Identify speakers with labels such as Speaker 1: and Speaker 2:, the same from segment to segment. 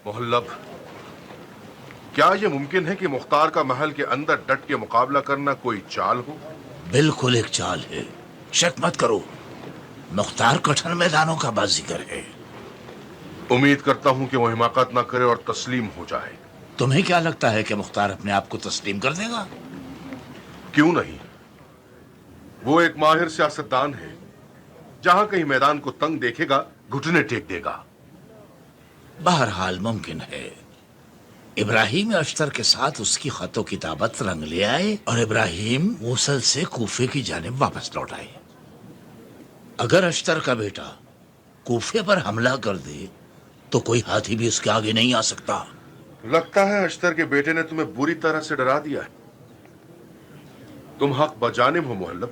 Speaker 1: محلب، کیا یہ ممکن ہے کہ مختار کا محل کے اندر ڈٹ کے مقابلہ کرنا کوئی چال ہو؟
Speaker 2: بالکل ایک چال ہے، شک مت کرو۔ مختار کٹھن میدانوں کا بازیگر ہے۔
Speaker 1: امید کرتا ہوں کہ وہ حماقت نہ کرے اور تسلیم ہو جائے۔
Speaker 2: تمہیں کیا لگتا ہے کہ مختار اپنے آپ کو تسلیم کر دے گا؟
Speaker 1: کیوں نہیں؟ وہ ایک ماہر سیاستدان ہے، جہاں کہیں میدان کو تنگ دیکھے گا گھٹنے ٹیک دے گا۔
Speaker 2: بہرحال ممکن ہے ابراہیم اشتر کے ساتھ اس کی خط و کتابت رنگ لے آئے اور ابراہیم موصل سے کوفے کی جانب واپس لوٹ آئے۔ اگر اشتر کا بیٹا کوفے پر حملہ کر دے تو کوئی ہاتھی بھی اس کے آگے نہیں آ سکتا۔
Speaker 1: لگتا ہے اشتر کے بیٹے نے تمہیں بری طرح سے ڈرا دیا ہے۔ تم حق بجانب ہو محلب۔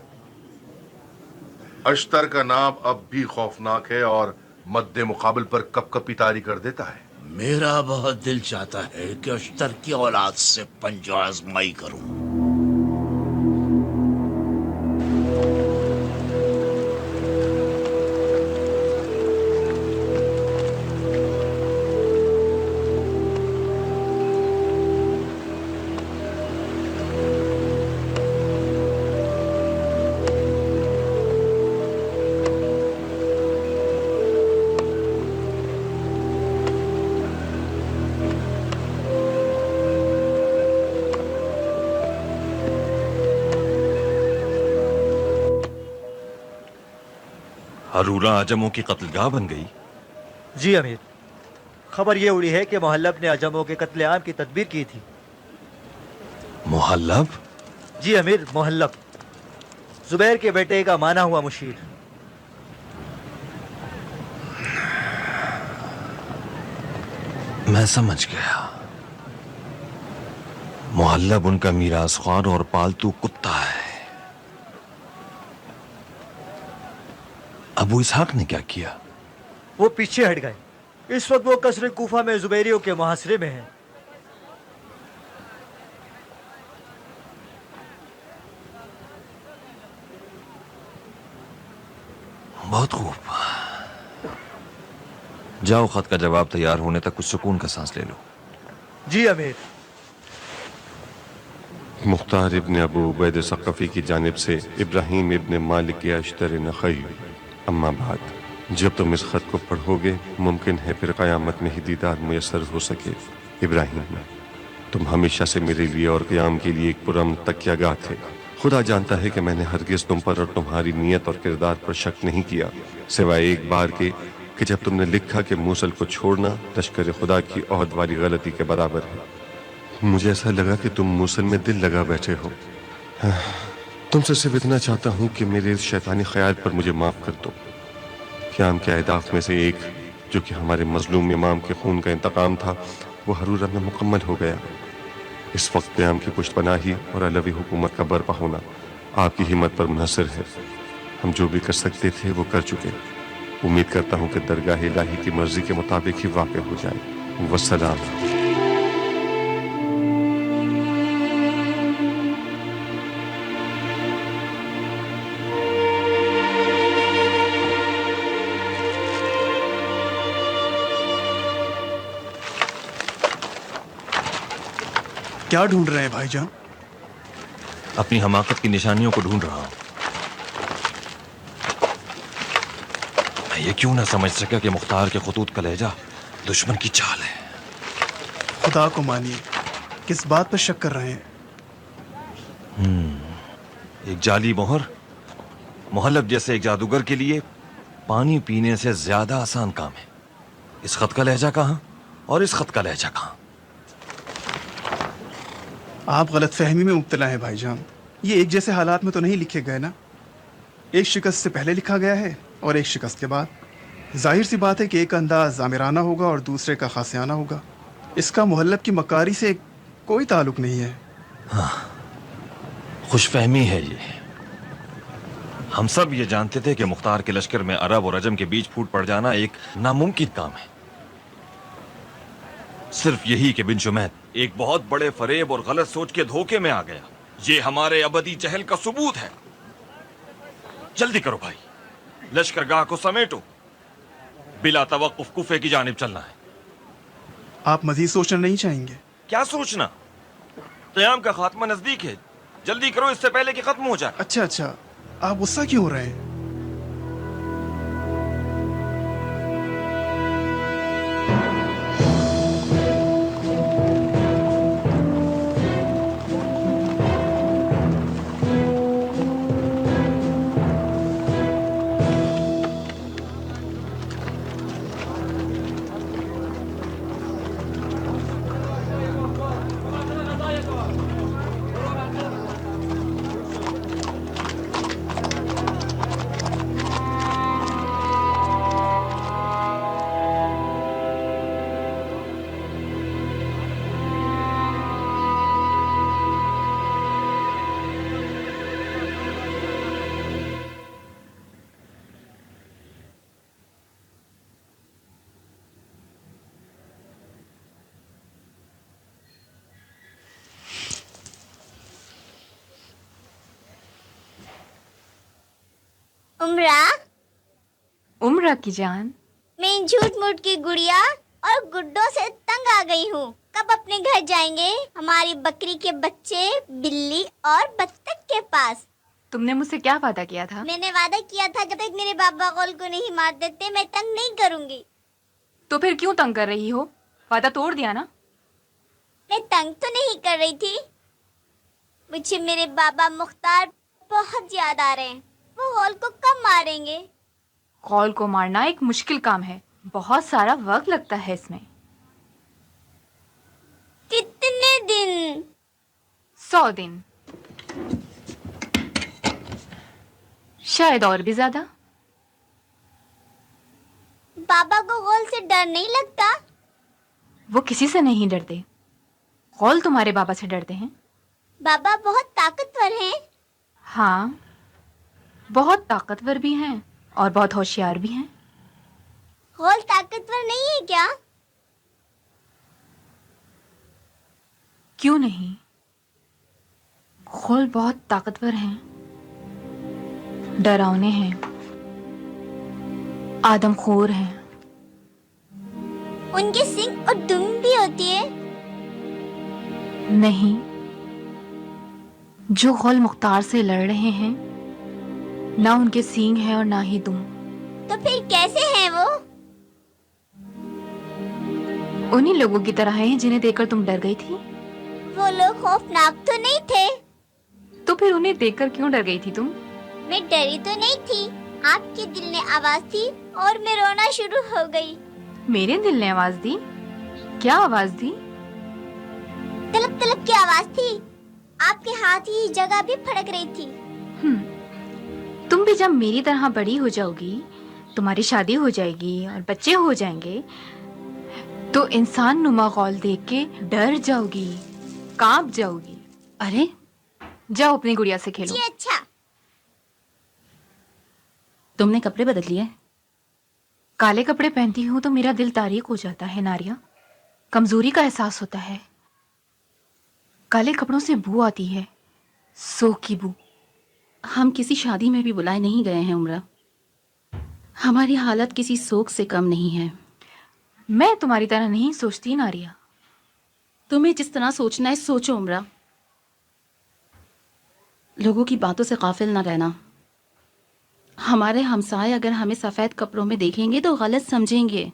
Speaker 1: اشتر کا نام اب بھی خوفناک ہے اور مد مقابل پر کپ کپی طاری کر دیتا ہے۔
Speaker 2: میرا بہت دل چاہتا ہے کہ اشتر کی اولاد سے پنجو آزمائی کروں۔
Speaker 3: ہرورہ عجموں کی قتل گاہ بن گئی؟
Speaker 4: جی امیر، خبر یہ اڑی ہے کہ محلب نے عجموں کے قتل عام کی تدبیر کی تھی۔
Speaker 3: محلب؟
Speaker 4: جی امیر، محلب، زبیر کے بیٹے کا مانا ہوا مشیر۔
Speaker 3: میں سمجھ گیا، محلب ان کا میراث خوار اور پالتو کتا ہے۔ ابو اسحاق نے کیا کیا؟
Speaker 4: وہ پیچھے ہٹ گئے۔ اس وقت وہ قصر کوفہ میں زبیریوں کے محاصرے میں ہیں۔
Speaker 3: بہت خوب، جاؤ خط کا جواب تیار ہونے تک کچھ سکون کا سانس لے لو۔
Speaker 4: جی امیر۔
Speaker 5: مختار ابن ابو عبید ثقفی کی جانب سے ابراہیم ابن مالک اشتر نخعی، اما بعد، جب تم اس خط کو پڑھو گے ممکن ہے پھر قیامت میں ہی دیدار میسر ہو سکے۔ ابراہیم، تم ہمیشہ سے میرے لیے اور قیام کے لیے ایک پرامن تکیہ گاہ تھے۔ خدا جانتا ہے کہ میں نے ہرگز تم پر اور تمہاری نیت اور کردار پر شک نہیں کیا، سوائے ایک بار کے کہ جب تم نے لکھا کہ موصل کو چھوڑنا لشکر خدا کی عہد والی غلطی کے برابر ہے۔ مجھے ایسا لگا کہ تم موصل میں دل لگا بیٹھے ہو۔ تم سے صرف اتنا چاہتا ہوں کہ میرے اس شیطانی خیال پر مجھے معاف کر دو۔ قیام کے اہداف میں سے ایک، جو کہ ہمارے مظلوم امام کے خون کا انتقام تھا، وہ ہرورہ میں مکمل ہو گیا۔ اس وقت قیام کی پشت پناہی اور علوی حکومت کا برپا ہونا آپ کی ہمت پر منحصر ہے۔ ہم جو بھی کر سکتے تھے وہ کر چکے۔ امید کرتا ہوں کہ درگاہ الہی کی مرضی کے مطابق ہی واقع ہو جائے۔ والسلام۔
Speaker 6: کیا ڈھونڈ رہے ہیں بھائی جان؟
Speaker 3: اپنی حماقت کی نشانیوں کو ڈھونڈ رہا ہوں. میں یہ کیوں نہ سمجھ سکا کہ مختار کے خطوط کا لہجہ دشمن کی چال ہے.
Speaker 6: خدا کو مانیے، کس بات پر شک کر رہے ہیں؟
Speaker 3: ایک جعلی مہر محلب جیسے ایک جادوگر کے لیے پانی پینے سے زیادہ آسان کام ہے. اس خط کا لہجہ کہاں اور اس خط کا لہجہ کہاں؟
Speaker 6: آپ غلط فہمی میں مبتلا ہیں بھائی جان. یہ ایک جیسے حالات میں تو نہیں لکھے گئے نا. ایک شکست سے پہلے لکھا گیا ہے اور ایک شکست کے بعد. ظاہر سی بات ہے کہ ایک انداز آمرانہ ہوگا اور دوسرے کا خاصیانہ ہوگا. اس کا محلب کی مکاری سے کوئی تعلق نہیں ہے.
Speaker 3: خوش فہمی ہے یہ. ہم سب یہ جانتے تھے کہ مختار کے لشکر میں عرب اور عجم کے بیچ پھوٹ پڑ جانا ایک ناممکن کام ہے. صرف یہی کہ بن شمید ایک بہت بڑے فریب اور غلط سوچ کے دھوکے میں آ گیا. یہ ہمارے ابدی جہل کا ثبوت ہے. جلدی کرو بھائی، لشکر گاہ کو سمیٹو. بلا توقف کوفے کی جانب چلنا ہے.
Speaker 6: آپ مزید سوچنا نہیں چاہیں گے؟
Speaker 3: کیا سوچنا؟ قیام کا خاتمہ نزدیک ہے. جلدی کرو اس سے پہلے کہ ختم ہو جائے.
Speaker 6: اچھا، آپ غصہ کیوں ہو رہے ہیں؟
Speaker 7: عمرہ کی جان،
Speaker 8: میں ان جھوٹ موٹ کی گڑیا اور گڈوں سے تنگ آ گئی ہوں. کب اپنے گھر جائیں گے؟ ہماری بکری کے بچے بلی اور بطخ کے پاس.
Speaker 7: تم نے مجھ سے کیا وعدہ کیا تھا؟
Speaker 8: میں نے وعدہ کیا تھا جب تک میرے بابا غول کو نہیں مار دیتے میں تنگ نہیں کروں گی.
Speaker 7: تو پھر کیوں تنگ کر رہی ہو؟ وعدہ توڑ دیا نا.
Speaker 8: میں تنگ تو نہیں کر رہی تھی. مجھے میرے بابا مختار بہت یاد آ رہے ہیں. وہ غول کو کب ماریں گے؟
Speaker 7: غول کو مارنا ایک مشکل کام ہے. بہت سارا وقت لگتا ہے اس میں.
Speaker 8: کتنے دن؟
Speaker 7: 100 دن، شاید اور بھی زیادہ.
Speaker 8: بابا کو غول سے ڈر نہیں لگتا؟
Speaker 7: وہ کسی سے نہیں ڈرتے. غول تمہارے بابا سے ڈرتے ہیں.
Speaker 8: بابا بہت طاقتور ہیں.
Speaker 7: ہاں، بہت طاقتور بھی ہیں اور بہت ہوشیار بھی ہیں.
Speaker 8: غول طاقتور نہیں ہے کیا؟
Speaker 7: کیوں نہیں؟ غول بہت طاقتور ہیں، ڈراؤنے ہیں، آدم خور ہیں.
Speaker 8: ان کے سینگ اور دم بھی ہوتی ہے.
Speaker 7: نہیں، جو غول مختار سے لڑ رہے ہیں نہ ان کے سینگ ہیں اور نہ ہی دم.
Speaker 8: تو پھر کیسے ہیں وہ؟
Speaker 7: انہی لوگوں کی طرح ہیں جنہیں دیکھ کر تم ڈر گئی تھی.
Speaker 8: وہ لوگ خوفناک تو نہیں تھے.
Speaker 7: تو پھر انہیں دیکھ کر کیوں ڈر گئی تھی تم؟
Speaker 8: میں ڈری تو نہیں تھی. آپ کے دل نے آواز دی اور میں رونا شروع ہو گئی.
Speaker 7: میرے دل نے آواز دی؟ کیا آواز دی؟
Speaker 8: تلپ تلپ کی آواز تھی. آپ کے ہاتھ ہی جگہ بھی پھڑک رہی تھی.
Speaker 7: تم بھی جب میری طرح بڑی ہو جاؤ گی، تمہاری شادی ہو جائے گی اور بچے ہو جائیں گے تو انسان نما غول دیکھ کے ڈر جاؤ گی، کانپ جاؤ گی. ارے جاؤ اپنی گڑیا سے کھیلو.
Speaker 8: جی اچھا.
Speaker 9: تم نے کپڑے بدل لیے؟
Speaker 7: کالے کپڑے پہنتی ہوں تو میرا دل تاریک ہو جاتا ہے ناریا. کمزوری کا احساس ہوتا ہے. کالے کپڑوں سے بو آتی ہے، سوگ کی بو.
Speaker 9: ہم کسی شادی میں بھی بلائے نہیں گئے ہیں عمرہ. ہماری حالت کسی سوگ سے کم نہیں ہے.
Speaker 7: میں تمہاری طرح نہیں سوچتی ناریا.
Speaker 9: तुम्हें जिस तरह सोचना है सोचो उमरा, लोगों की बातों से गाफिल ना रहना। हमारे हमसाए अगर हमें सफ़ेद कपड़ों में देखेंगे तो गलत समझेंगे,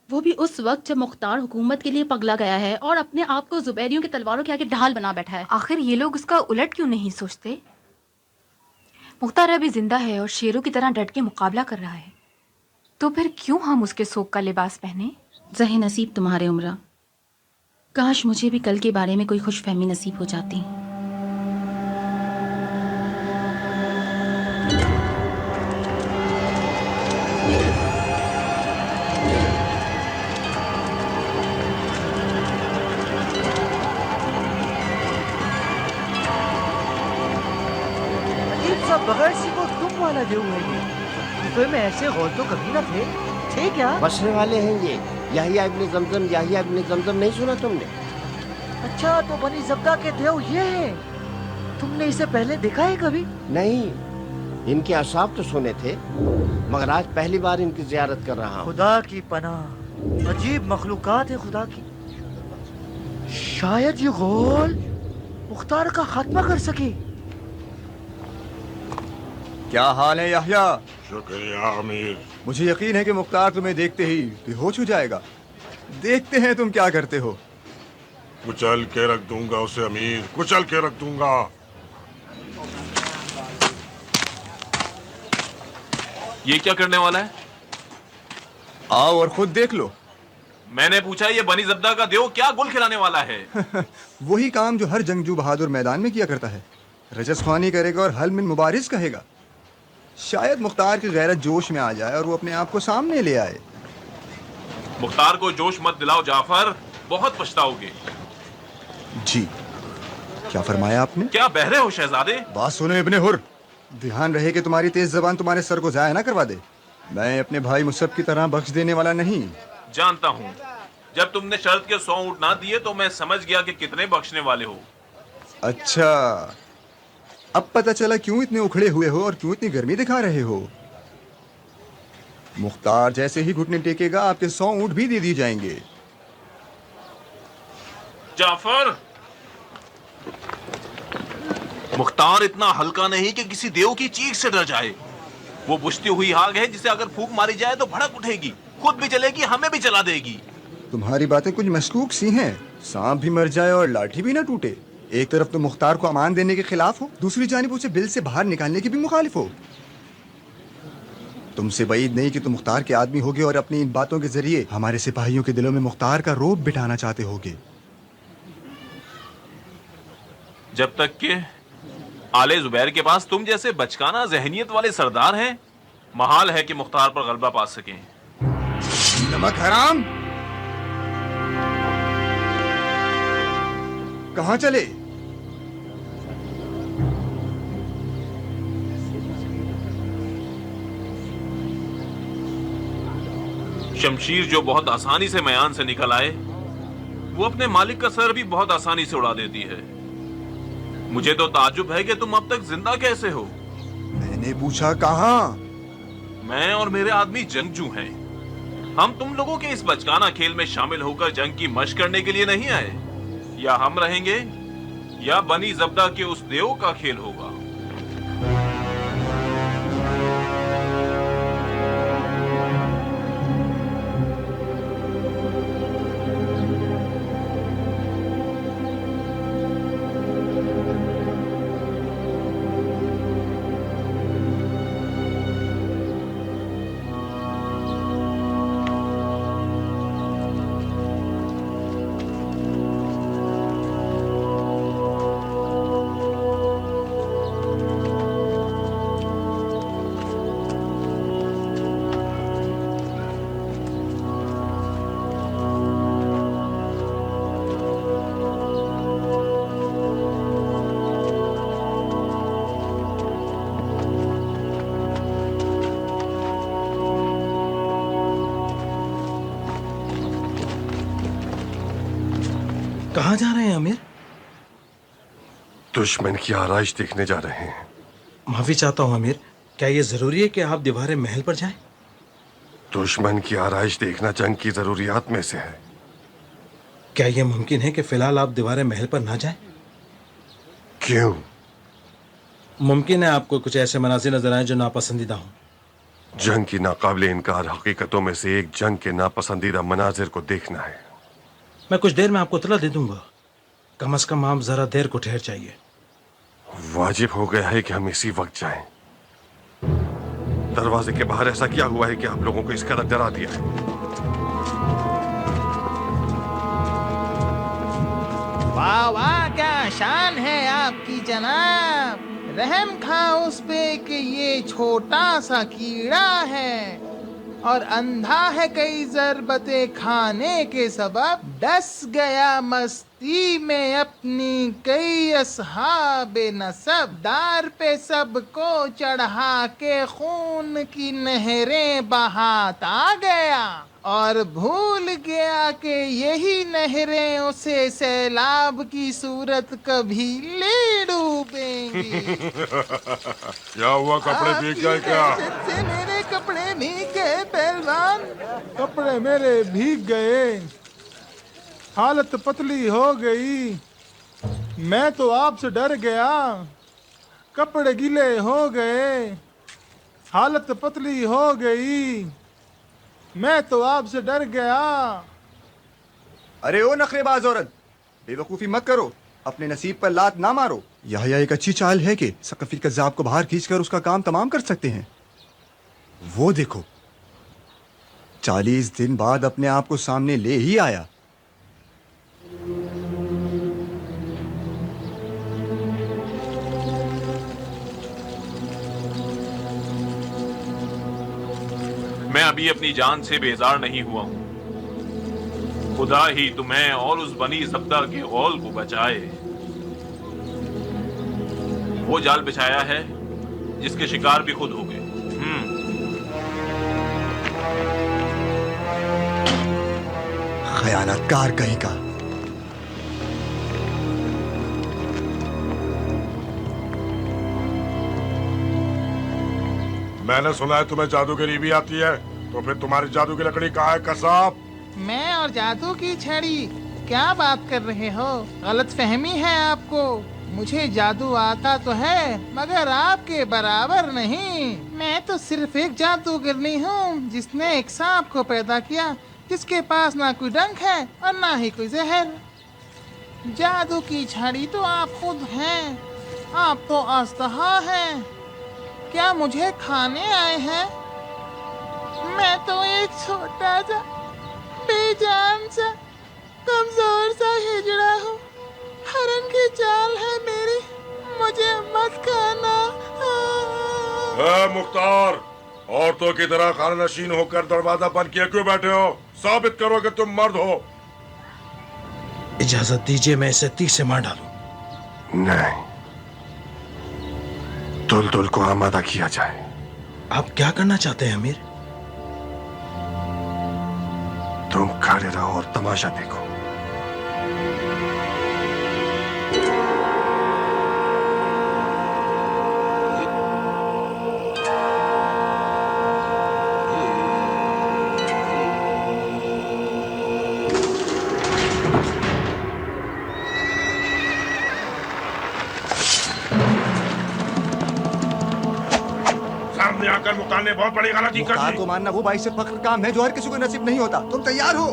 Speaker 9: वो भी उस वक्त जब मुख्तार हुकूमत के लिए पगला गया है और अपने आप को जुबैरियों की तलवारों के आगे ढाल बना बैठा है।
Speaker 7: आखिर ये लोग उसका उलट क्यों नहीं सोचते? मुख्तार अभी जिंदा है और शेरों की तरह डट के मुकाबला कर रहा है, तो फिर क्यों हम उसके शोक का लिबास पहने?
Speaker 9: ज़ही नसीब तुम्हारे उमरा, काश मुझे भी कल के बारे में कोई खुशफहमी नसीब हो जाती।
Speaker 4: अजीब सा बगैर सी को तुम वाला जो है ये, कुफे में ऐसे गौर तो कभी ना थे क्या?
Speaker 10: बसने वाले हैं ये, याहिया इब्ने ज़मज़म, याहिया इब्ने ज़मज़म नहीं सुना तुमने?
Speaker 4: अच्छा, तो बनी ज़ब्दा के देव ये है। तुमने इसे पहले देखा है कभी?
Speaker 10: नहीं, इनके असाब तो सुने थे, मगर आज पहली बार इनकी ज़ियारत कर रहा हूँ।
Speaker 4: खुदा की पनाह, अजीब मखलूकात है खुदा की। शायद ये गौल मुख्तार का खात्मा कर सके।
Speaker 11: क्या हाल है याहिया?
Speaker 1: शुक्रिया अमीर।
Speaker 11: मुझे यकीन है कि मुख्तार तुम्हें देखते ही बेहोश हो जाएगा। देखते हैं तुम क्या करते हो।
Speaker 1: कुचल के रख दूंगा उसे अमीर, कुचल के रख दूंगा।
Speaker 3: ये क्या करने वाला है?
Speaker 11: आओ और खुद देख लो।
Speaker 3: मैंने पूछा ये बनी ज़ब्दा का देव क्या गुल खिलाने वाला है?
Speaker 11: वही काम जो हर जंगजू बहादुर मैदान में किया करता है। रजस ख्वानी करेगा और हल मिन मुबारिज कहेगा। शायद मुख्तार की गैरत जोश में आ जाए और वो अपने आप को सामने ले आए।
Speaker 3: मुख्तार को जोश मत दिलाओ जाफर, बहुत पछताओगे।
Speaker 11: जी, क्या फरमाया आपने?
Speaker 3: क्या बहरे हो शहजादे?
Speaker 11: बात सुनो इब्ने हुर, ध्यान रहे कि तुम्हारी तेज जबान तुम्हारे सर को जाया ना करवा दे। मैं अपने भाई मुसब की तरह बख्श देने वाला नहीं।
Speaker 3: जानता हूँ, जब तुमने शर्त के 100 ऊंट ना दिए तो मैं समझ गया कि कितने बख्शने वाले हो।
Speaker 11: अच्छा, अब पता चला क्यों इतने उखड़े हुए हो और क्यों इतनी गर्मी दिखा रहे हो। मुख्तार जैसे ही घुटने टेकेगा आपके 100 ऊंट भी दे दिए जाएंगे।
Speaker 3: जाफर, मुख्तार इतना हल्का नहीं कि किसी देव की चीख से डर जाए। वो बुझती हुई आग है जिसे अगर फूंक मारी जाए तो भड़क उठेगी, खुद भी जलेगी, हमें भी जला देगी।
Speaker 11: तुम्हारी बातें कुछ मशकूक सी हैं। सांप भी मर जाए और लाठी भी ना टूटे। एक तरफ तो मुख्तार को अमान देने के खिलाफ हो, दूसरी जानिब उसे बिल से बाहर निकालने की भी मुखालिफ हो। तुमसे बईद नहीं कि तुम मुख्तार के आदमी होगे और अपनी इन बातों के जरिए हमारे सिपाहियों के दिलों में मुख्तार का रोब बिठाना चाहते होगे।
Speaker 3: जब तक के आले जुबैर के पास तुम जैसे बचकाना जहनियत वाले सरदार हैं, महाल है कि मुख्तार पर गलबा पा सकें।
Speaker 11: नमक हराम, कहां चले?
Speaker 3: शमशीर जो बहुत आसानी से मयान से निकल आए, वो अपने मालिक का सर भी बहुत आसानी से उड़ा देती है। मुझे तो ताज्जुब है कि तुम अब तक जिंदा कैसे हो।
Speaker 11: मैंने पूछा कहां?
Speaker 3: मैं और मेरे आदमी जंगजू हैं। हम तुम लोगों के इस बचकाना खेल में शामिल होकर जंग की मशक करने के लिए नहीं आए। या हम रहेंगे या बनी ज़ब्दा के उस देव का खेल होगा।
Speaker 12: कहाँ जा रहे हैं अमीर?
Speaker 5: दुश्मन की आराइश देखने जा रहे हैं।
Speaker 12: माफी चाहता हूँ अमीर, क्या ये जरूरी है कि आप दीवारे महल पर जाएं?
Speaker 5: दुश्मन की आराइश देखना जंग की जरूरियात में से है।
Speaker 12: क्या ये मुमकिन है कि फिलहाल आप दीवार महल पर ना जाएं?
Speaker 5: क्यों?
Speaker 12: मुमकिन है आपको कुछ ऐसे मनाजिर नजर आए जो नापसंदीदा हों।
Speaker 5: जंग की नाकाबिले इनकार हकीकतों में से एक जंग के नापसंदीदा मनाजिर को देखना है।
Speaker 12: मैं कुछ देर में आपको इत्तला दे दूंगा। कम से कम आप जरा देर को ठहर जाइए।
Speaker 5: वाजिब हो गया है कि हम इसी वक्त जाएं। दरवाजे के बाहर ऐसा क्या हुआ है कि आप लोगों को इस कदर डरा दिया है?
Speaker 13: वाह वाह, क्या शान है आपकी जनाब। रहम खा उस पे कि ये छोटा सा कीड़ा है और अंधा है कई ज़रबते खाने के सबब, डस गया मस्ती में अपनी कई असहाबे नसब, दार पे सबको चढ़ा के खून की नहरें बहाता गया और भूल गया कि यही नहरें उसे सैलाब की सूरत कभी ले डूबेंगी।
Speaker 1: क्या हुआ, कपड़े भीग गए क्या?
Speaker 13: से मेरे कपड़े भीग गए पहलवान, कपड़े मेरे भीग गए, हालत पतली हो गई। मैं तो आपसे डर गया, कपड़े गीले हो गए, हालत पतली हो गई। मैं तो आपसे डर गया।
Speaker 11: अरे ओ नखरेबाज औरत, बेवकूफ़ी मत करो, अपने नसीब पर लात ना मारो। यह एक अच्छी चाल है कि सकफी कज़्ज़ाब को बाहर खींचकर उसका काम तमाम कर सकते हैं। वो देखो, 40 दिन बाद अपने आप को सामने ले ही आया।
Speaker 14: मैं अभी अपनी जान से बेजार नहीं हुआ हूं। खुदा ही तुम्हें और उस बनी ज़ब्दा के गौल को बचाए। वो जाल बिछाया है जिसके शिकार भी खुद हो गए।
Speaker 11: खयानतकार कहीं का।
Speaker 1: मैंने सुना है तुम्हें जादूगरी भी आती है, तो फिर तुम्हारी जादू की लकड़ी कहाँ है कसाब?
Speaker 13: मैं और जादू की छड़ी, क्या बात कर रहे हो? गलत फहमी है आपको। मुझे जादू आता तो है मगर आपके बराबर नहीं। मैं तो सिर्फ एक जादूगरनी हूँ जिसने एक सांप को पैदा किया जिसके पास ना कोई डंक है और ना ही कोई जहर। जादू की छड़ी तो आप खुद हैं। आप तो अस्तहा हैं। क्या मुझे खाने आए हैं? मैं तो एक छोटा सा बेजान सा कमजोर सा हिजड़ा हूँ। हरन की चाल है मेरी, मुझे मत खाना।
Speaker 1: मुख्तार, औरतों की तरह खाना नशीन होकर दरवाजा बंद किए क्यों बैठे हो? साबित करो कि तुम मर्द हो।
Speaker 12: इजाजत दीजिए मैं इसे 30 से मार डालूं।
Speaker 5: नहीं, दुलदुल को आमादा किया जाए।
Speaker 12: आप क्या करना चाहते हैं अमीर?
Speaker 5: तुम खड़े रहो और तमाशा देखो।
Speaker 1: आकर मुख्तार ने बहुत बड़ी गलती कर
Speaker 11: मुख्तार
Speaker 1: दी।
Speaker 11: को मानना वो बाइस फख्र काम है जो हर किसी को नसीब नहीं होता। तुम तैयार हो?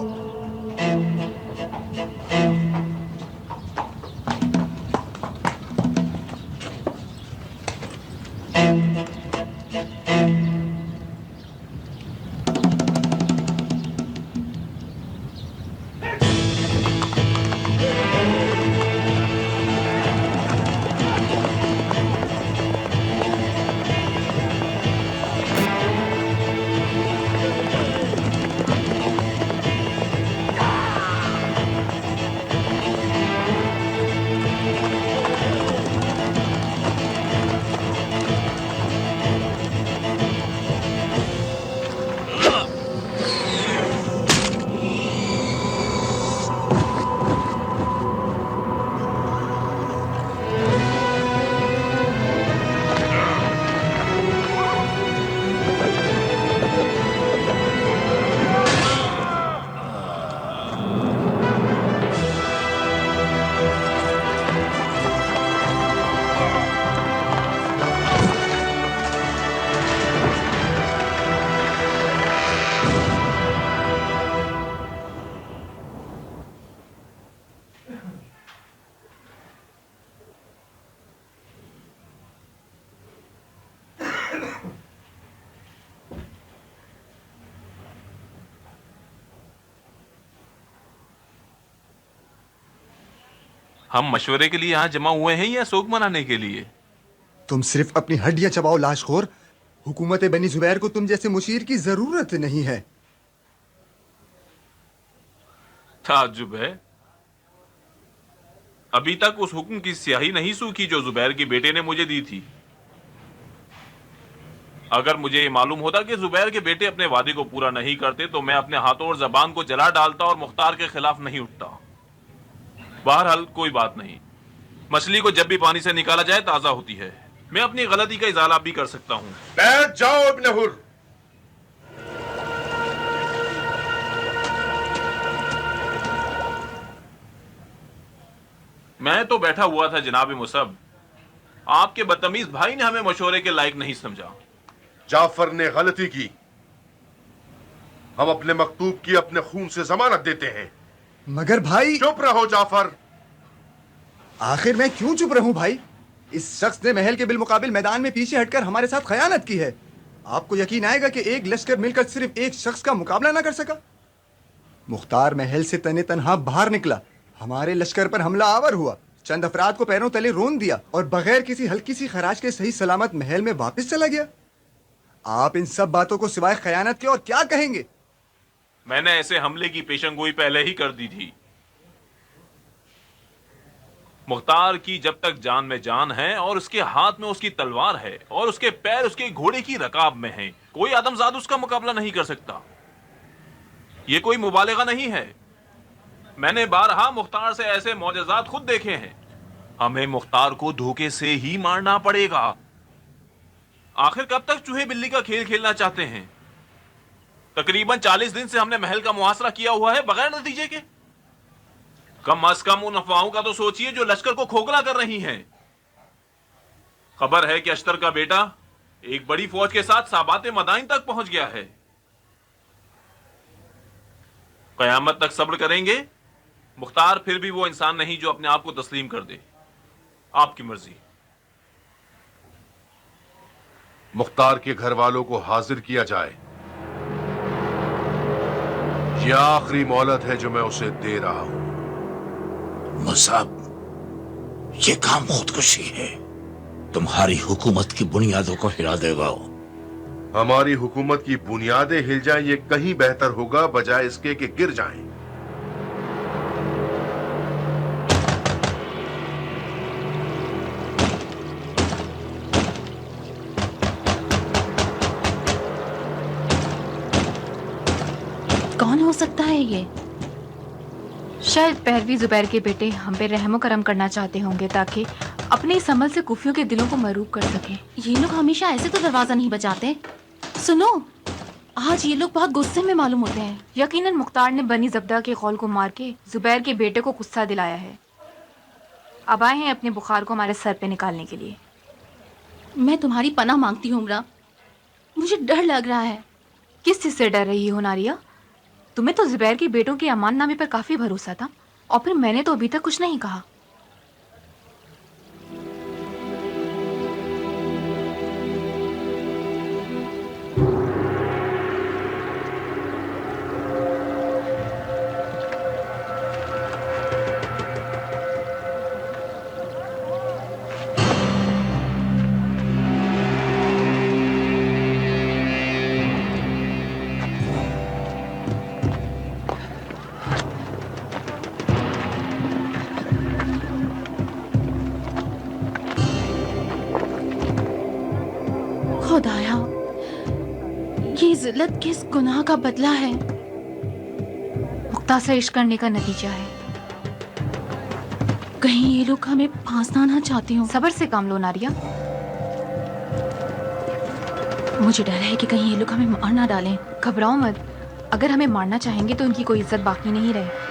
Speaker 14: हम मशवरे के लिए यहाँ जमा हुए हैं या शोक मनाने के लिए?
Speaker 11: तुम सिर्फ अपनी हड्डियां चबाओ लाशखोर। हुकूमत बनी जुबैर को तुम जैसे मुशीर की जरूरत नहीं है।
Speaker 14: ताज्जुब है, अभी तक उस हुक्म की स्याही नहीं सूखी जो जुबैर के बेटे ने मुझे दी थी। अगर मुझे ये मालूम होता कि जुबैर के बेटे अपने वादे को पूरा नहीं करते तो मैं अपने हाथों और जबान को जला डालता और मुख्तार के खिलाफ नहीं उठता। बहरहाल कोई बात नहीं, मछली को जब भी पानी से निकाला जाए ताजा होती है। मैं अपनी गलती का इजाला भी कर सकता हूँ।
Speaker 1: बैठ जाओ इब्न हुर।
Speaker 14: मैं तो बैठा हुआ था जनाब मुसब, आपके बदतमीज भाई ने हमें मशवरे के लायक नहीं समझा।
Speaker 1: जाफर ने गलती की। हम अपने मकतूब की अपने खून से जमानत देते हैं।
Speaker 11: मगर भाई।
Speaker 1: चुप रहो जाफर।
Speaker 11: आखिर मैं क्यों चुप रहूं भाई? इस शख्स ने महल के बिलमुकाबिल मैदान में पीछे हटकर हमारे साथ खयानत की है। आपको यकीन आएगा कि एक लश्कर मिलकर सिर्फ एक शख्स का मुकाबला ना कर सका? मुख्तार महल से तने तनहा बाहर निकला, हमारे लश्कर पर हमला आवर हुआ, चंद अफराद को पैरों तले रोन दिया और बगैर किसी हल्की सी खराज के सही सलामत महल में वापस चला गया। आप इन सब बातों को सिवाय खयानत के और क्या कहेंगे?
Speaker 14: मैंने ऐसे हमले की पेशंगोई पहले ही कर दी थी। मुख्तार की जब तक जान में जान है और उसके हाथ में उसकी तलवार है और उसके पैर उसके घोड़े की रकाब में हैं, कोई आदमजाद उसका मुकाबला नहीं कर सकता। ये कोई मुबालिगा नहीं है। मैंने बारहा मुख्तार से ऐसे मौजज़ात खुद देखे हैं। हमें मुख्तार को धोखे से ही मारना पड़ेगा। आखिर कब तक चूहे बिल्ली का खेल खेलना चाहते हैं? तकरीबन 40 दिन से हमने महल का मुहासरा किया हुआ है बगैर नतीजे के। कम अज कम उन अफवाहों का तो सोचिए जो लश्कर को खोखला कर रही हैं। खबर है कि अश्तर का बेटा एक बड़ी फौज के साथ साबाते मदाइन तक पहुंच गया है। कयामत तक सब्र करेंगे। मुख्तार फिर भी वो इंसान नहीं जो अपने आप को तस्लीम कर दे। आपकी मर्जी।
Speaker 1: मुख्तार के घर वालों को हाजिर किया जाए। यह आखिरी मोहलत है जो मैं उसे दे रहा हूं।
Speaker 2: मुसाब, ये काम खुदकुशी है। तुम्हारी हुकूमत की बुनियादों को हिला देगा।
Speaker 1: हमारी हुकूमत की बुनियादें हिल जाएं ये कहीं बेहतर होगा बजाय इसके कि गिर जाएं।
Speaker 9: कौन हो सकता है ये?
Speaker 7: शायद पहलवी जुबैर के बेटे हम पे रहमो करम करना चाहते होंगे ताकि अपने इस अमल से कुफियों के दिलों को मरूब कर सके।
Speaker 9: ये लोग हमेशा ऐसे तो दरवाजा नहीं बजाते। सुनो, आज ये लोग बहुत गुस्से में मालूम होते हैं।
Speaker 7: यकीनन मुख्तार ने बनी जब्दा के कौल को मार के जुबैर के बेटे को गुस्सा दिलाया है। अब आए हैं अपने बुखार को हमारे सर पे निकालने के लिए।
Speaker 9: मैं तुम्हारी पनाह मांगती हूँ उमरा, मुझे डर लग रहा है।
Speaker 7: किस चीज से डर रही हो नारिया? तुम्हें तो जुबैर के बेटों के अमान नामे पर काफी भरोसा था और फिर मैंने तो अभी तक कुछ नहीं कहा।
Speaker 9: खुदाया, ये जिल्लत किस गुनाह का बदला है?
Speaker 7: मुख्तार से इश्क करने का नतीजा है।
Speaker 9: कहीं ये लोग हमें फांसना ना चाहते हो।
Speaker 7: सब्र से काम लो नारिया।
Speaker 9: मुझे डर है कि कहीं ये लोग हमें मार ना डालें।
Speaker 7: घबराओ मत, अगर हमें मारना चाहेंगे तो उनकी कोई इज्जत बाकी नहीं रहे।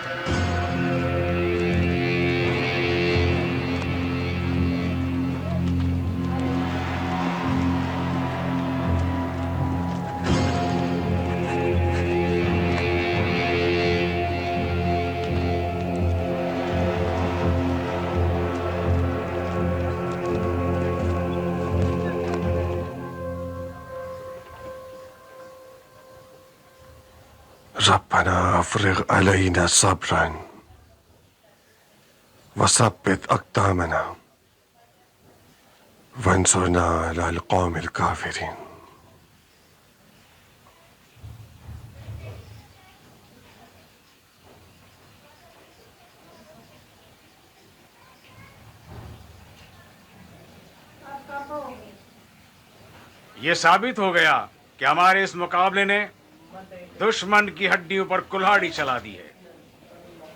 Speaker 5: रब्बना अफ्रिग अलैना सब्रन वसब्बित अक़दामना वंसुरना अलल क़ौमिल काफ़िरीन।
Speaker 15: ये साबित हो गया कि हमारे इस मुकाबले ने दुश्मन की हड्डियों पर कुल्हाड़ी चला दी है।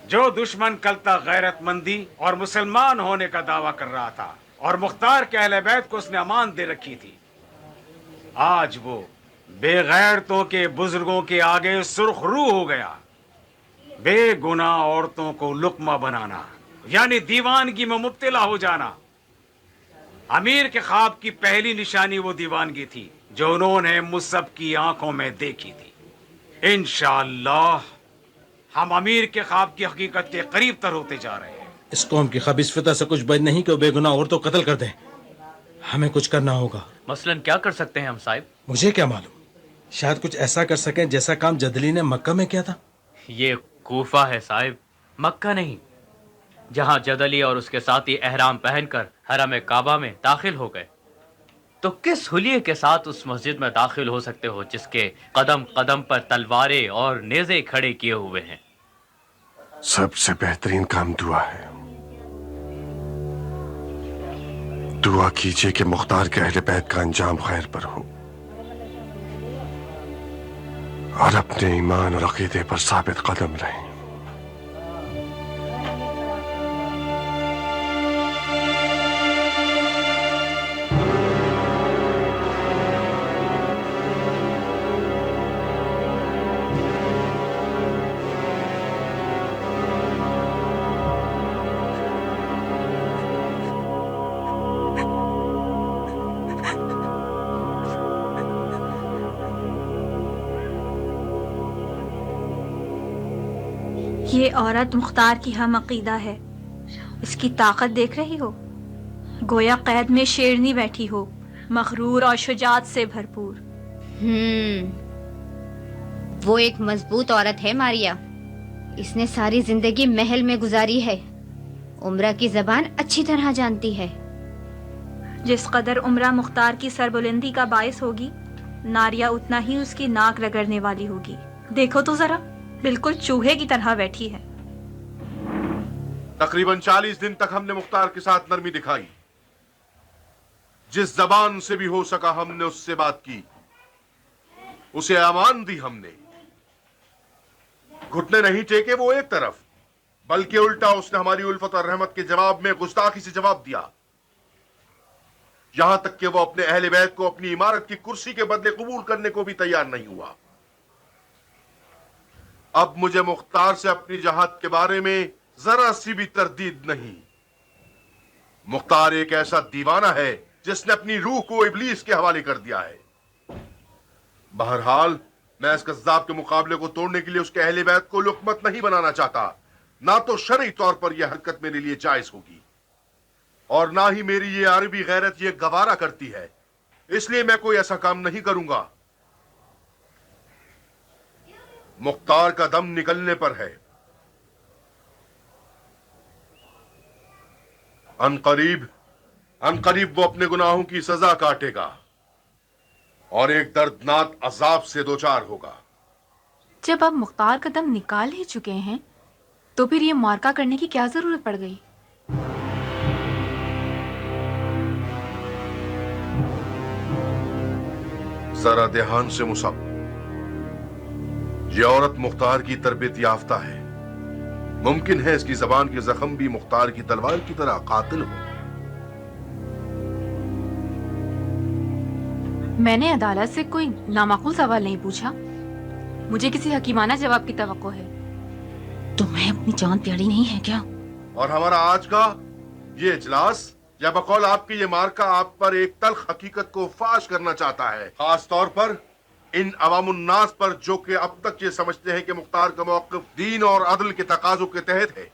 Speaker 15: जो दुश्मन कल तक गैरतमंदी और मुसलमान होने का दावा कर रहा था और मुख्तार के अहले बैत को उसने अमान दे रखी थी, आज वो बेगैरतों के बुजुर्गों के आगे सुर्खरू हो गया। बेगुनाह औरतों को लुक्मा बनाना यानी दीवानगी में मुब्तला हो जाना। अमीर के ख्वाब की पहली निशानी वो दीवानगी थी जो उन्होंने मुसब की आंखों में देखी थी। इंशाअल्लाह हम अमीर के ख्वाब की हकीकत के करीब तर होते जा रहे हैं।
Speaker 12: इस कौम की खबीस फितरत से कुछ बच नहीं कि वो बेगुनाह औरतों को कत्ल कर दें। हमें कुछ करना होगा।
Speaker 16: मसलन क्या कर सकते हैं हम साहिब?
Speaker 12: मुझे क्या मालूम, शायद कुछ ऐसा कर सकें जैसा काम जदली ने मक्का में किया था।
Speaker 16: ये कूफा है साहिब, मक्का नहीं। जहाँ जदली और उसके साथी एहराम पहनकर हरम काबा में दाखिल हो गए, तो किस हुलिये के साथ उस मस्जिद में दाखिल हो सकते हो जिसके कदम कदम पर तलवारें और नेज़े खड़े किए हुए हैं?
Speaker 5: सबसे बेहतरीन काम दुआ है। दुआ कीजिए कि मुख्तार के अहले बैत का अंजाम खैर पर हो और अपने ईमान और अकीदे पर साबित कदम रहें।
Speaker 7: ये औरत मुख्तार की हम अकीदा है। इसकी ताकत देख रही हो, गोया कैद में शेरनी बैठी हो, मगरूर और शुजात से भरपूर।
Speaker 17: वो एक मजबूत औरत है मारिया। इसने सारी जिंदगी महल में गुजारी है। उम्रा की जबान अच्छी तरह जानती है।
Speaker 7: जिस कदर उम्रा मुख्तार की सरबुलंदी का बायस होगी, नारिया उतना ही उसकी नाक रगड़ने वाली होगी। देखो तो जरा, बिल्कुल चूहे की तरह बैठी है।
Speaker 1: तकरीबन 40 दिन तक हमने मुख्तार के साथ नरमी दिखाई। जिस जबान से भी हो सका हमने उससे बात की, उसे अमान दी हमने। घुटने नहीं टेके वो एक तरफ, बल्कि उल्टा उसने हमारी उल्फत और रहमत के जवाब में गुस्ताखी से जवाब दिया। यहां तक कि वो अपने अहले बैत को अपनी इमारत की कुर्सी के बदले कबूल करने को भी तैयार नहीं हुआ। अब मुझे मुख्तार से अपनी जहाद के बारे में जरा सी भी तरदीद नहीं। मुख्तार एक ऐसा दीवाना है जिसने अपनी रूह को इब्लीस के हवाले कर दिया है। बहरहाल मैं इस कज़्ज़ाब के मुकाबले को तोड़ने के लिए उसके अहले बैत को लुकमत नहीं बनाना चाहता। ना तो शरई तौर पर यह हरकत मेरे लिए जायज होगी और ना ही मेरी ये अरबी गैरत ये गवारा करती है। इसलिए मैं कोई ऐसा काम नहीं करूंगा। मुख्तार का दम निकलने पर है। अनकरीब वो अपने गुनाहों की सजा काटेगा और एक दर्दनाक अजाब से दोचार होगा।
Speaker 7: जब अब मुख्तार का दम निकाल ही चुके हैं, तो फिर ये मार्का करने की क्या जरूरत पड़ गई?
Speaker 1: जरा ध्यान से मुसब, ये औरत मुख्तार की तरबियत याफ्ता है। मुमकिन है इसकी जबान के जख्म भी मुख्तार की तलवार की तरह कातिल हो।
Speaker 7: मैंने अदालत से कोई नामाकूल सवाल नहीं पूछा। मुझे किसी हकीमाना जवाब की तवक्को है।
Speaker 9: तुम्हें अपनी जान प्यारी नहीं है क्या?
Speaker 1: और हमारा आज का ये इजलास या बकौल आपकी ये मार्का आप पर एक तल्ख हकीकत को फाश करना चाहता है, खास तौर पर इन अवामुन्नास पर जो कि अब तक ये समझते हैं कि मुख्तार का मौक़िफ़ दीन और अदल के तकाज़ों के तहत है।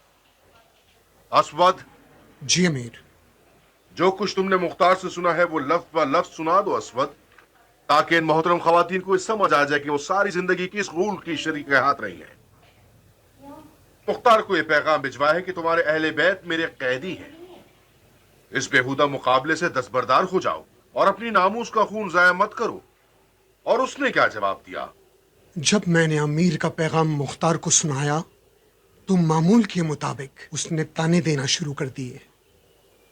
Speaker 1: असवद।
Speaker 18: जी अमीर।
Speaker 1: जो कुछ तुमने मुख्तार से सुना है वो लफ्ज़ ब लफ्ज़ सुना दो असवद, ताकि इन मोहतरम ख़वातीन को समझ आ जाए कि वो सारी जिंदगी किस गूल की शरीक हाथ रही है। मुख्तार को यह पैगाम भिजवा है कि तुम्हारे अहले बैत मेरे कैदी हैं। इस बेहुदा मुकाबले से दस्तबरदार हो जाओ और अपनी नामूस का खून जाया मत करो। और उसने क्या जवाब दिया?
Speaker 18: जब मैंने अमीर का पैगाम मुख्तार को सुनाया तो मामूल के मुताबिक उसने ताने देना शुरू कर दिए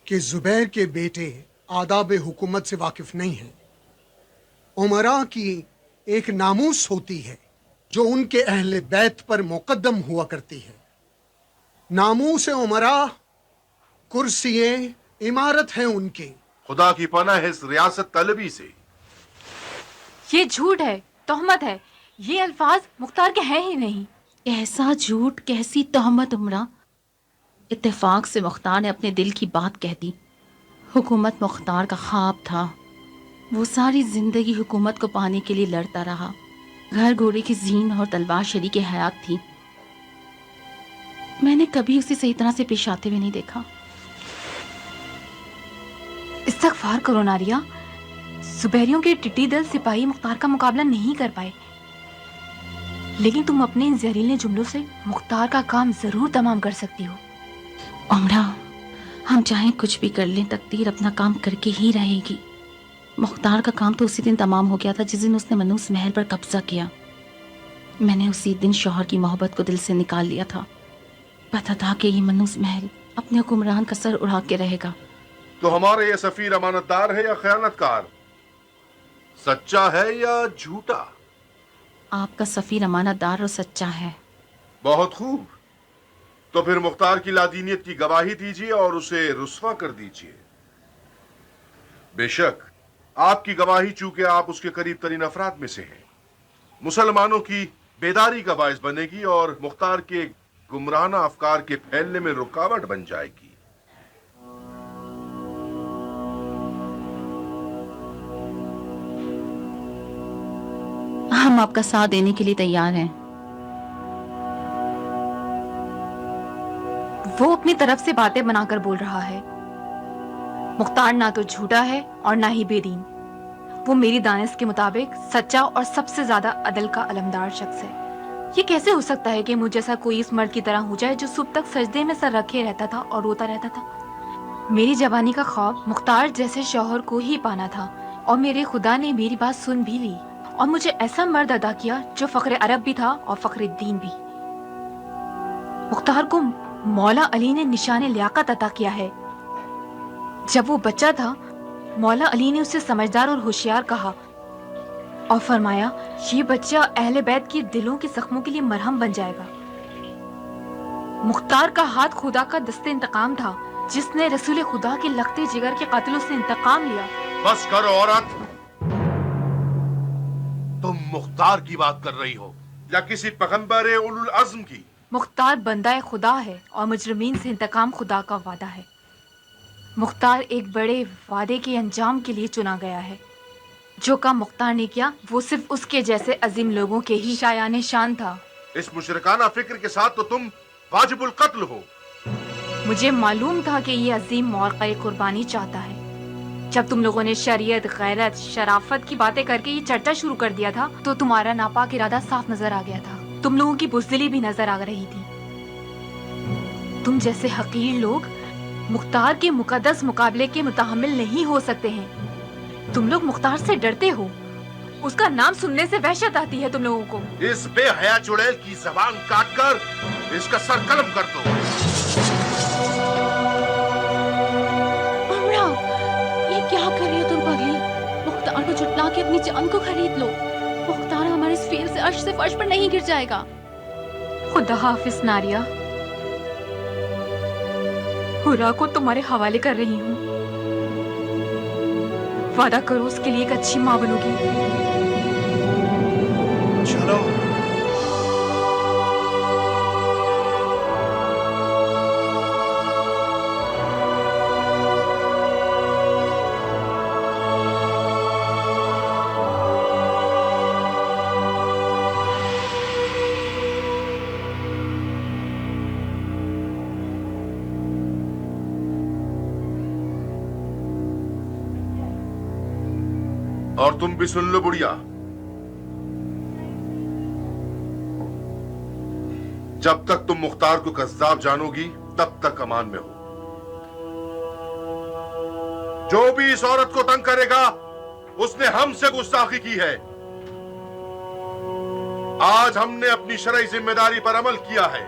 Speaker 18: कि जुबैर के बेटे आदाब हुकूमत से वाकिफ नहीं हैं। उमरा की एक नामूस होती है जो उनके अहले बैत पर मुकद्दम हुआ करती है। नामूस उमरा कुर्सिए इमारत है उनकी।
Speaker 1: खुदा की पनाह है इस रियासत तलबी से।
Speaker 7: ये झूठ है, तोहमत है। ये अल्फाज मुख्तार के हैं ही नहीं।
Speaker 9: कैसा झूठ, कैसी तोहमत उमरा। इत्तेफाक से मुख्तार ने अपने दिल की बात कह दी। हुकूमत मुख्तार का ख्वाब था। वो सारी जिंदगी हुकूमत को पाने के लिए लड़ता रहा। घर घोड़े की जीन और तलवार शरीक हयात थी। मैंने कभी उसे सही तरह से पेश आते हुए नहीं देखा।
Speaker 7: इस्तगफार करो नारिया। जुबैरियों के टिड्डी दल सिपाही मुख्तार का मुकाबला नहीं कर पाए, लेकिन तुम अपने इन जहरीले जुमलों से मुख्तार का काम जरूर तमाम कर सकती हो।
Speaker 9: उमरा, हम चाहे कुछ भी कर लें, तकदीर अपना काम करके ही रहेगी। मुख्तार का काम तो उसी दिन तमाम हो गया था जिस दिन उसने मनूस महल पर कब्जा किया। मैंने उसी दिन शौहर की मोहब्बत को दिल से निकाल लिया था। पता था कि ये मनूस महल अपने हुक्मरान का सर उड़ा के रहेगा।
Speaker 1: तो हमारे ये सफीर अमानतदार है या खयानतकार? सच्चा है या झूठा?
Speaker 9: आपका सफीर अमानतदार और सच्चा है।
Speaker 1: बहुत खूब। तो फिर मुख्तार की लादीनियत की गवाही दीजिए और उसे रुस्वा कर दीजिए। बेशक आपकी गवाही चूंकि आप उसके करीब तरीन अफराद में से हैं, मुसलमानों की बेदारी का बायस बनेगी और मुख्तार के गुमराना अफकार के फैलने में रुकावट बन जाएगी।
Speaker 9: हम आपका साथ देने के लिए तैयार हैं।
Speaker 7: वो अपनी तरफ से बातें बनाकर बोल रहा है। मुख्तार ना तो झूठा है और ना ही बेदीन। वो मेरी दानिश के मुताबिक सच्चा और सबसे ज्यादा अदल का अलमदार शख्स है। ये कैसे हो सकता है कि मुझ जैसा कोई इस मर्द की तरह हो जाए जो सुबह तक सजदे में सर रखे रहता था और रोता रहता था। मेरी जवानी का ख्वाब मुख्तार जैसे शौहर को ही पाना था, और मेरे खुदा ने मेरी बात सुन भी ली और मुझे ऐसा मर्द अदा किया जो फख्र अरब भी था और फख्र दीन भी। मुख्तार को मौला अली ने निशाने लियाकत अता किया है। जब वो बच्चा था, मौला अली ने उसे समझदार और होशियार कहा और फरमाया, ये बच्चा अहले बैत के दिलों के जख्मों के लिए मरहम बन जाएगा। मुख्तार का हाथ खुदा का दस्ते इंतकाम था, जिसने रसूल खुदा के लखते जिगर के कातिलों से इंतकाम लिया।
Speaker 1: बस करो औरत, तुम मुख्तार की बात कर रही हो या किसी पैगंबर उलुल अज़्म की?
Speaker 7: मुख्तार बंदा खुदा है और मुजरिमीन से इंतकाम खुदा का वादा है। मुख्तार एक बड़े वादे के अंजाम के लिए चुना गया है। जो काम मुख्तार ने किया वो सिर्फ उसके जैसे अजीम लोगों के ही शायाने शान था।
Speaker 1: इस मुशरिकाना फिक्र के साथ तो तुम वाजिबुल कत्ल हो।
Speaker 7: मुझे मालूम था कि ये अजीम मौक़े कुर्बानी चाहता है। जब तुम लोगों ने शरीयत, गैरत, शराफत की बातें करके ये चर्चा शुरू कर दिया था, तो तुम्हारा नापाक इरादा साफ नजर आ गया था। तुम लोगों की बुज़दिली भी नजर आ रही थी। तुम जैसे हकीर लोग मुख्तार के मुकद्दस मुकाबले के मुतहम्मिल नहीं हो सकते हैं। तुम लोग मुख्तार से डरते हो। उसका नाम सुनने से वहशत आती है तुम लोगों को।
Speaker 1: इस बेहया चुड़ैल की जबान काटकर इसका सर कलम कर दो।
Speaker 9: उमरा, ये क्या कर रही हो तुम पगली? मुख्तार को झुटला के अपनी जान को खरीद लो। मुख्तार हमारे इस फेर से अर्श से फर्श पर नहीं गिर जाएगा।
Speaker 7: खुदा हाफिज नारिया, हुरा को तुम्हारे हवाले कर रही हूँ। वादा करो उसके लिए एक अच्छी माँ बनोगी।
Speaker 1: चलो। और तुम भी सुन लो बुढ़िया, जब तक तुम मुख्तार को कज्जाब जानोगी तब तक अमान में हो। जो भी इस औरत को तंग करेगा उसने हमसे गुस्ताखी की है। आज हमने अपनी शरई जिम्मेदारी पर अमल किया है।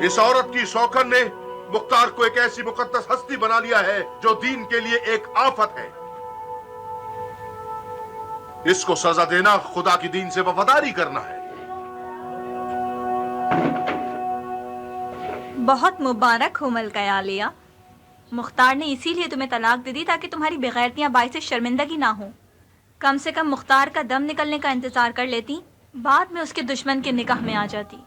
Speaker 1: इस औरत की शौकन ने मुख्तार को एक ऐसी मुकद्दस हस्ती बना लिया है जो दीन के लिए एक आफत है। इसको सजा देना खुदा की दीन से वफादारी करना है।
Speaker 19: बहुत मुबारक हो मलका आलिया। मुख्तार ने इसीलिए तुम्हें तलाक दे दी ताकि तुम्हारी बेगैरतियां बाइस शर्मिंदगी ना हो। कम से कम मुख्तार का दम निकलने का इंतजार कर लेती, बाद में उसके दुश्मन के निकाह में आ जाती।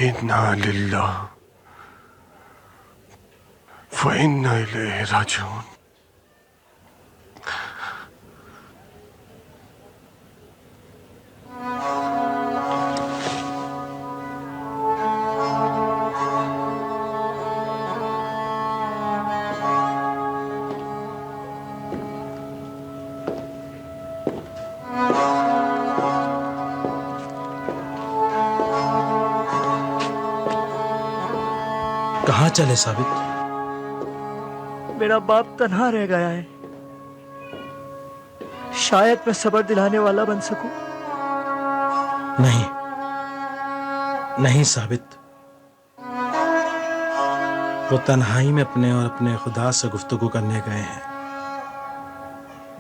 Speaker 5: इन्ना लिल्लाह व इन्ना इलैहि राजिऊन।
Speaker 12: कहाँ चले साबित?
Speaker 4: मेरा बाप तन्हा रह गया है, शायद मैं सब्र दिलाने वाला बन सकूं।
Speaker 12: नहीं नहीं साबित, वो तन्हाई में अपने और अपने खुदा से गुफ्तगू करने गए हैं।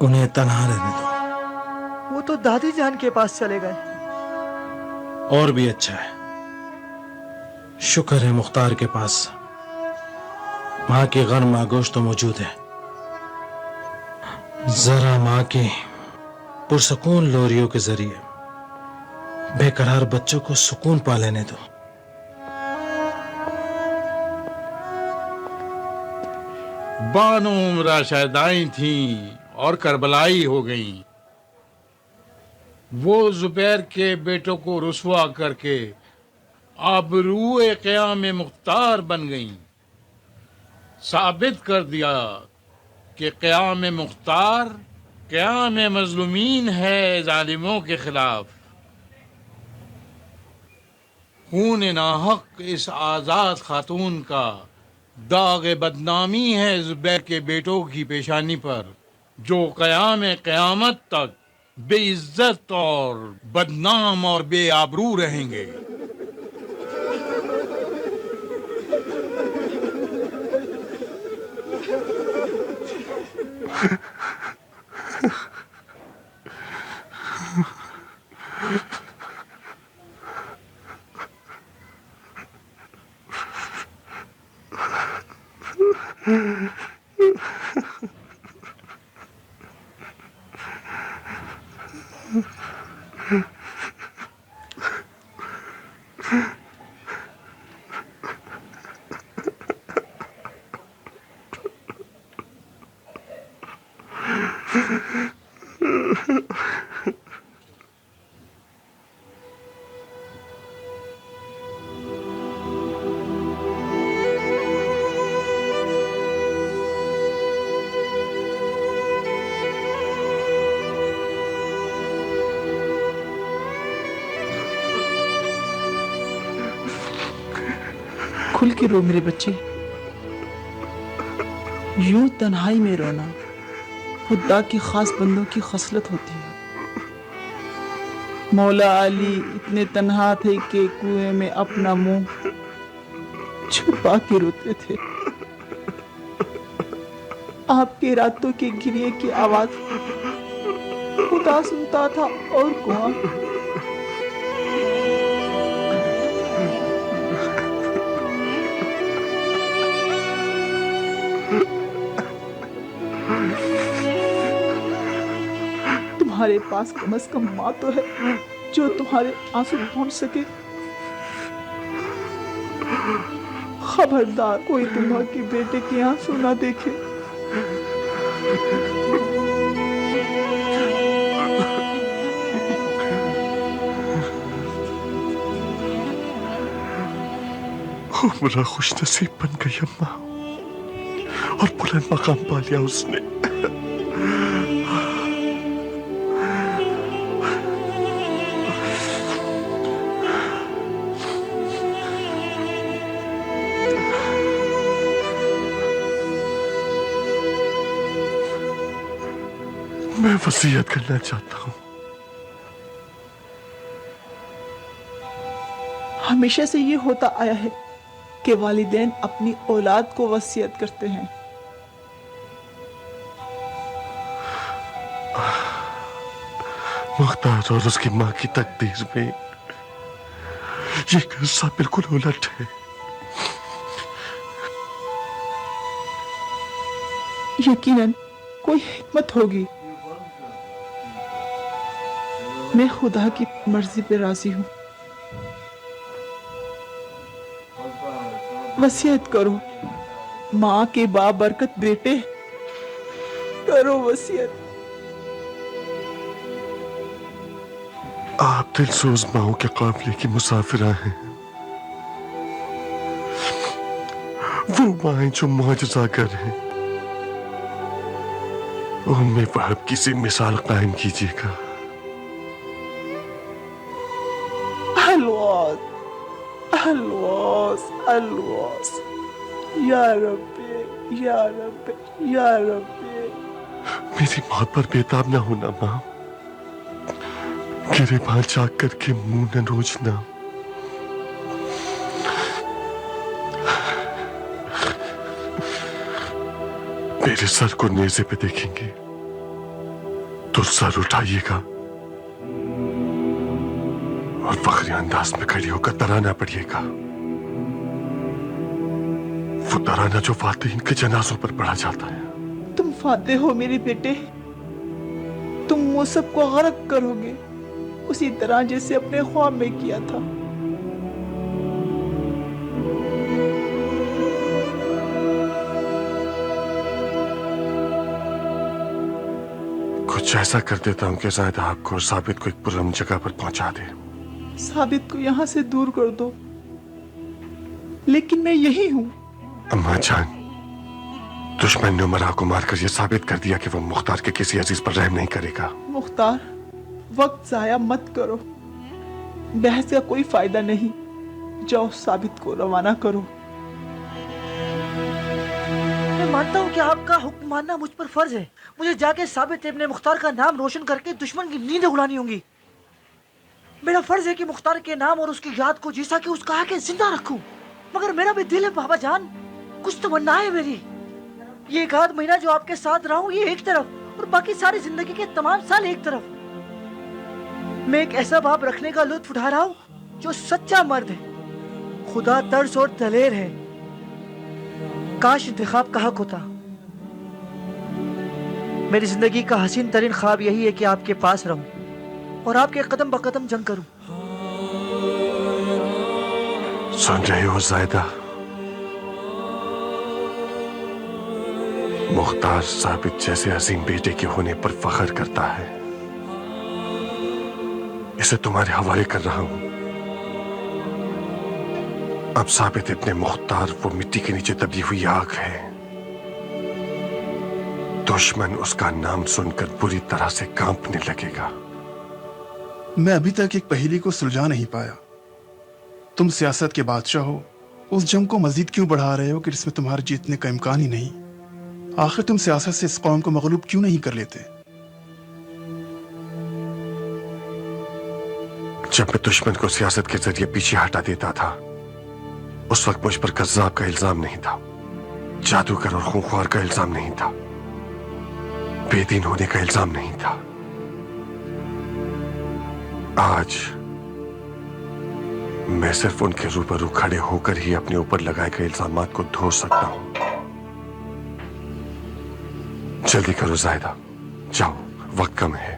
Speaker 12: उन्हें तन्हा रहने दो।
Speaker 4: वो तो दादी जान के पास चले गए।
Speaker 12: और भी अच्छा है, शुक्र है मुख्तार के पास माँ की गर्म आगोश तो मौजूद है। जरा माँ की पुरसकून लोरियों के जरिए बेकरार बच्चों को सुकून पा लेने दो।
Speaker 20: बानो उम्रा शायदाई थी और करबलाई हो गई। वो जुबैर के बेटों को रुसवा करके आबरूए क़याम मुख्तार बन गई। साबित कर दिया कि क़याम मुख्तार क़याम मज़लूमीन है जालिमों के खिलाफ। खून नाहक इस आजाद खातून का दाग बदनामी है जुबैर के बेटों की पेशानी पर, जो क़याम क़यामत तक बेइज्जत और बदनाम और बेआबरू रहेंगे।
Speaker 21: खुल के रो मेरे बच्चे, यूं तन्हाई में रोना खुदा की खास बंदों की खसलत होती है। मौला अली इतने तन्हा थे कि कुएं में अपना मुंह छुपा के रोते थे। आपके रातों के गिरिए की आवाज खुदा सुनता था और कुआं। तुम्हारे पास कम से कम माँ तो है जो तुम्हारे आंसू पहुंच सके। खबरदार कोई तुम्हारे बेटे के आंसू ना देखे।
Speaker 5: उमरा खुश नसीब बन गई अम्मा, और बुलंद मकाम पा लिया उसने। मैं वसीयत करना चाहता हूँ।
Speaker 21: हमेशा से ये होता आया है कि वालिदैन अपनी औलाद को वसीयत करते हैं।
Speaker 5: मुख्तार और उसकी माँ की तकदीर में ये किस्सा बिल्कुल उलट है।
Speaker 21: यकीनन कोई हिकमत होगी। मैं खुदा की मर्जी पे राजी हूँ। वसीयत करो, माँ के बाबरकत बेटे, करो वसीयत।
Speaker 5: आप दिलसोज माओ के काफिले की मुसाफिरा हैं। वो माएं जो मौजज़ागर हैं, उनमें वहब की सी मिसाल कायम कीजिएगा।
Speaker 21: अलवास अलवास, या रब्बे या रब्बे या रब्बे।
Speaker 5: मेरी मौत पर बेताब ना होना माँ, गिरेबान जाग करके मुंह न नोचना। मेरे सर को नेज़े पे देखेंगे तो सर उठाइएगा और फखरी अंदाज में खड़ी होकर तराना पड़िएगा। वो तराना जो फातिहीन के जनाजों पर पढ़ा जाता है।
Speaker 21: तुम फातिह हो मेरे बेटे, तुम वो सबको गरक करोगे उसी तरह जैसे अपने ख्वाब में किया था।
Speaker 5: कुछ ऐसा कर देता हूं कि ज़ायदा आपको और साबित को एक पुरअमन जगह पर पहुंचा दे।
Speaker 21: साबित को यहाँ से दूर कर दो, लेकिन मैं यही हूँ।
Speaker 5: अम्मा जान, दुश्मन ने उमरा को मारकर यह साबित कर दिया कि वो मुख्तार के किसी अजीज पर रहम नहीं करेगा।
Speaker 21: मुख्तार, वक्त जाया मत करो, बहस का कोई फायदा नहीं। जाओ साबित को रवाना करो।
Speaker 4: मैं मानता हूँ कि आपका हुक्म मानना मुझ पर फर्ज है। मुझे जाके साबित इब्ने मुख्तार का नाम रोशन करके दुश्मन की नींदें उड़ानी होंगी। मेरा फर्ज है कि मुख्तार के नाम और उसकी याद को जैसा कि उसका आके जिंदा रखूं। मगर मेरा भी दिल है बाबा जान, कुछ तमन्ना है मेरी। ये 1 आध महीना जो आपके साथ रहा हूँ ये एक तरफ, और बाकी सारी जिंदगी के तमाम साल एक तरफ। मैं एक ऐसा बाप रखने का लुत्फ उठा रहा हूँ जो सच्चा मर्द है, खुदा तर्स और दलेर है। काश इंतखाब का हक होता। मेरी जिंदगी का हसीन तरीन ख्वाब यही है कि आपके पास रहूं और आपके कदम ब कदम जंग करूं।
Speaker 5: सुन रहे हो जायदा? मुख्तार साबित जैसे अजीम बेटे के होने पर फख्र करता है। इसे तुम्हारे हवाले कर रहा हूं। अब साबित इब्ने मुख्तार वो मिट्टी के नीचे दबी हुई आग है। दुश्मन उसका नाम सुनकर बुरी तरह से कांपने लगेगा।
Speaker 6: मैं अभी तक एक पहेली को सुलझा नहीं पाया। तुम सियासत के बादशाह हो, उस जंग को मजीद क्यों बढ़ा रहे हो कि जिसमें तुम्हारे जीतने का इम्कान ही नहीं? आखिर तुम सियासत से इस कौम को मगलूब क्यों नहीं कर लेते?
Speaker 5: जब मैं दुश्मन को सियासत के जरिए पीछे हटा देता था, उस वक्त मुझ पर कज़्ज़ाब का इल्जाम नहीं था, जादूगर और खूंखार का इल्जाम नहीं था, बेदीन होने का इल्जाम नहीं था। आज मैं सिर्फ उनके रूबरू खड़े होकर ही अपने ऊपर लगाए गए इल्जामात को धो सकता हूं। जल्दी करो जायदा, जाओ, वक्त कम है।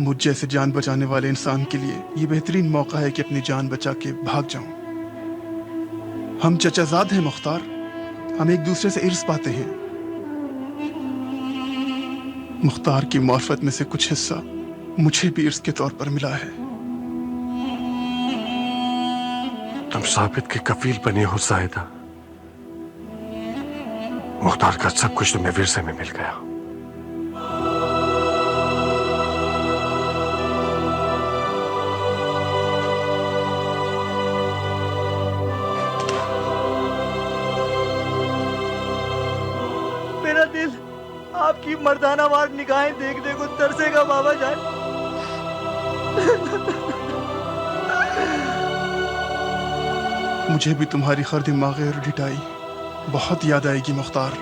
Speaker 6: मुझ जैसे जान बचाने वाले इंसान के लिए ये बेहतरीन मौका है कि अपनी जान बचा के भाग जाऊं। हम चचाजाद हैं मुख्तार, हम एक दूसरे से इर्स पाते हैं। मुख्तार की मार्फत में से कुछ हिस्सा मुझे भी इर्स के तौर पर मिला है।
Speaker 5: तुम साबित के कफील बने हो जायदा। मुख्तार का सब कुछ तुम्हें विरसे में मिल गया।
Speaker 4: मेरा दिल आपकी मर्दानावार निगाहें देखने को तरसेगा बाबा जान।
Speaker 6: मुझे भी तुम्हारी खर्द माग़े और ढिठाई बहुत याद आएगी मुख्तार।